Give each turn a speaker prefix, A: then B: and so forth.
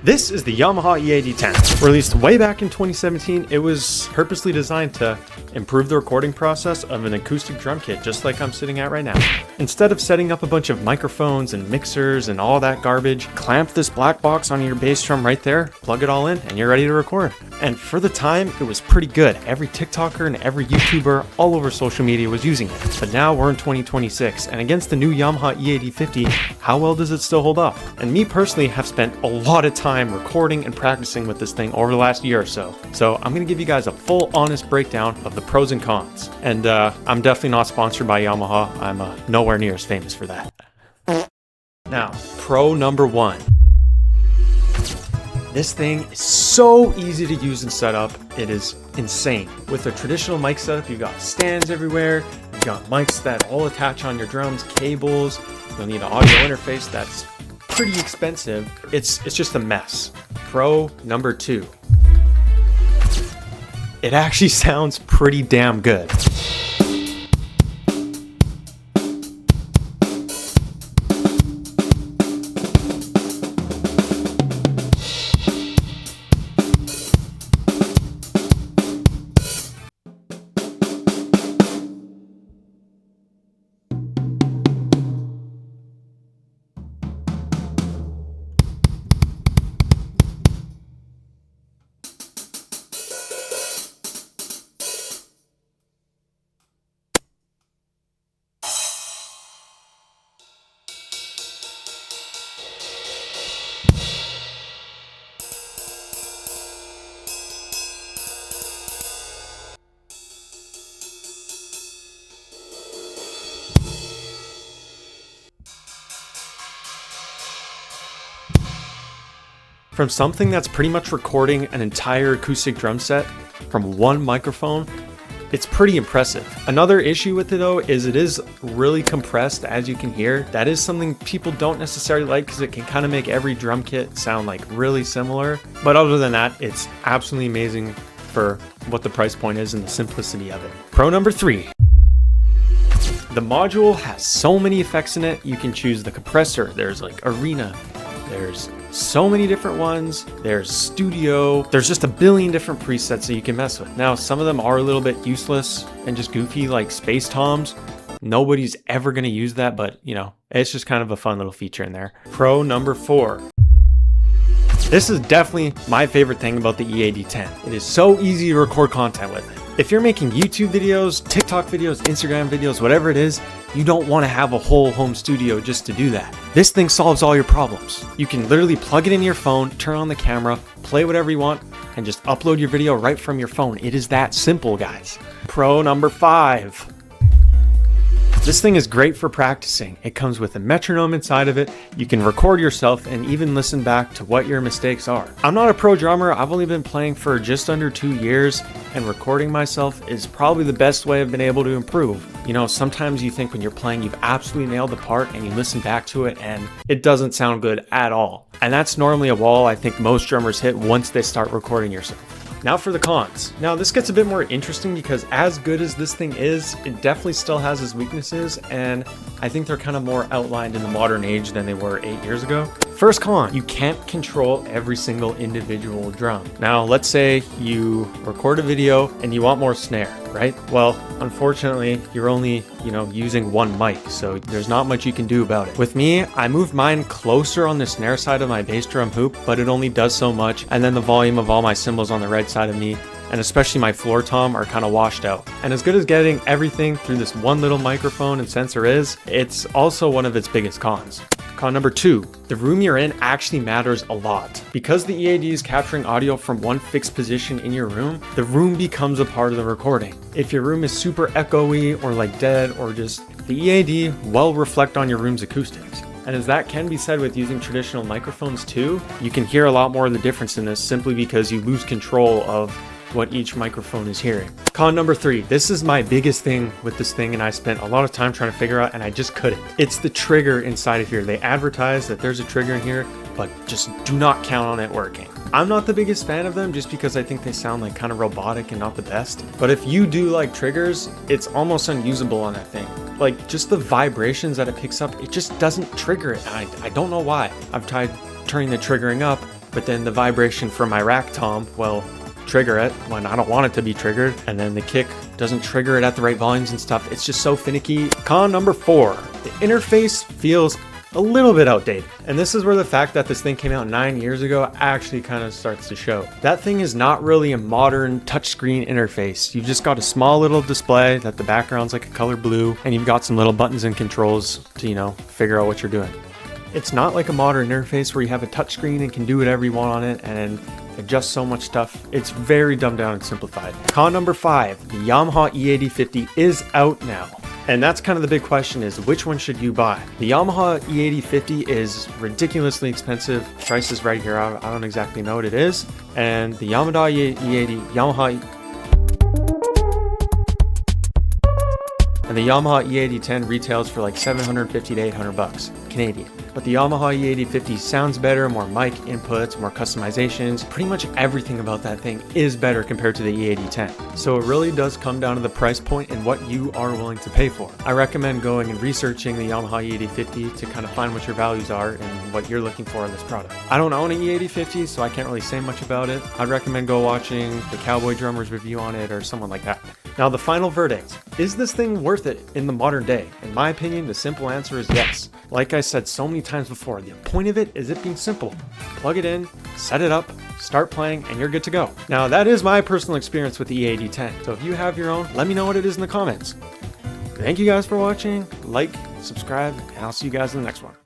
A: This is the Yamaha EAD10. Released way back in 2017, it was purposely designed to improve the recording process of an acoustic drum kit, just like I'm sitting at right now. Instead of setting up a bunch of microphones and mixers and all that garbage, clamp this black box on your bass drum right there, plug it all in, and you're ready to record. And for the time, it was pretty good. Every TikToker and every YouTuber all over social media was using it. But now we're in 2026, and against the new Yamaha EAD50, how well does it still hold up? And me personally have spent a lot of time recording and practicing with this thing over the last year or so. So I'm going to give you guys a full honest breakdown of the pros and cons. And I'm definitely not sponsored by Yamaha. I'm nowhere near as famous for that. Now, pro number one. This thing is so easy to use and set up. It is insane. With a traditional mic setup, you've got stands everywhere. You've got mics that all attach on your drums, cables. You'll need an audio interface that's pretty expensive. It's just a mess. Pro number two. It actually sounds pretty damn good. From something that's pretty much recording an entire acoustic drum set from one microphone, it's pretty impressive. Another issue with it though is it is really compressed, as you can hear. That is something people don't necessarily like because it can kind of make every drum kit sound like really similar. But other than that, it's absolutely amazing for what the price point is and the simplicity of it. Pro number three. The module has so many effects in it. You can choose the compressor. There's like arena. There's so many different ones. There's studio. There's just a billion different presets that you can mess with. Now, some of them are a little bit useless and just goofy, like space toms. Nobody's ever going to use that, but you know, it's just kind of a fun little feature in there. Pro number four. This is definitely my favorite thing about the EAD10. It is so easy to record content with it. If you're making YouTube videos, TikTok videos, Instagram videos, whatever it is, you don't want to have a whole home studio just to do that. This thing solves all your problems. You can literally plug it in your phone, turn on the camera, play whatever you want, and just upload your video right from your phone. It is that simple, guys. Pro number five. This thing is great for practicing. It comes with a metronome inside of it. You can record yourself and even listen back to what your mistakes are. I'm not a pro drummer. I've only been playing for just under 2 years, and recording myself is probably the best way I've been able to improve. You know, sometimes you think when you're playing you've absolutely nailed the part and you listen back to it and it doesn't sound good at all. And that's normally a wall I think most drummers hit once they start recording yourself. Now for the cons. Now this gets a bit more interesting because as good as this thing is, it definitely still has its weaknesses, and I think they're kind of more outlined in the modern age than they were 8 years ago. First con, you can't control every single individual drum. Now let's say you record a video and you want more snare, right? Well, unfortunately, you're only, using one mic, so there's not much you can do about it. With me, I moved mine closer on the snare side of my bass drum hoop, but it only does so much, and then the volume of all my cymbals on the right side of me, and especially my floor tom, are kind of washed out. And as good as getting everything through this one little microphone and sensor is, it's also one of its biggest cons. Con number two, the room you're in actually matters a lot. Because the EAD is capturing audio from one fixed position in your room, the room becomes a part of the recording. If your room is super echoey or like dead or just, the EAD will reflect on your room's acoustics. And as that can be said with using traditional microphones too, you can hear a lot more of the difference in this simply because you lose control of what each microphone is hearing. Con number three, this is my biggest thing with this thing and I spent a lot of time trying to figure out and I just couldn't. It's the trigger inside of here. They advertise that there's a trigger in here, but just do not count on it working. I'm not the biggest fan of them just because I think they sound like kind of robotic and not the best. But if you do like triggers, it's almost unusable on that thing. Like just the vibrations that it picks up, it just doesn't trigger it. I don't know why. I've tried turning the triggering up but then the vibration from my rack tom will trigger it when I don't want it to be triggered, and then the kick doesn't trigger it at the right volumes and stuff. It's just so finicky. Con number 4, the interface feels a little bit outdated. And this is where the fact that this thing came out 9 years ago actually kind of starts to show. That thing is not really a modern touchscreen interface. You've just got a small little display that the background's like a color blue, and you've got some little buttons and controls to, you know, figure out what you're doing. It's not like a modern interface where you have a touchscreen and can do whatever you want on it and adjust so much stuff. It's very dumbed down and simplified. Con number 5, the Yamaha EAD50 is out now. And that's kind of the big question, is which one should you buy? The Yamaha EAD50 is ridiculously expensive. Price is right here. I don't exactly know what it is. And the Yamaha EAD10 retails for like $750 to $800 Canadian. But the Yamaha EAD50 sounds better, more mic inputs, more customizations. Pretty much everything about that thing is better compared to the EAD10. So it really does come down to the price point and what you are willing to pay for. I recommend going and researching the Yamaha EAD50 to kind of find what your values are and what you're looking for in this product. I don't own an EAD50, so I can't really say much about it. I'd recommend go watching the Cowboy Drummer's review on it or someone like that. Now, the final verdict. Is this thing worth it in the modern day? In my opinion, the simple answer is yes. Like I said so many times before, the point of it is it being simple. Plug it in, set it up, start playing, and you're good to go. Now, that is my personal experience with the EAD10. So if you have your own, let me know what it is in the comments. Thank you guys for watching. Like, subscribe, and I'll see you guys in the next one.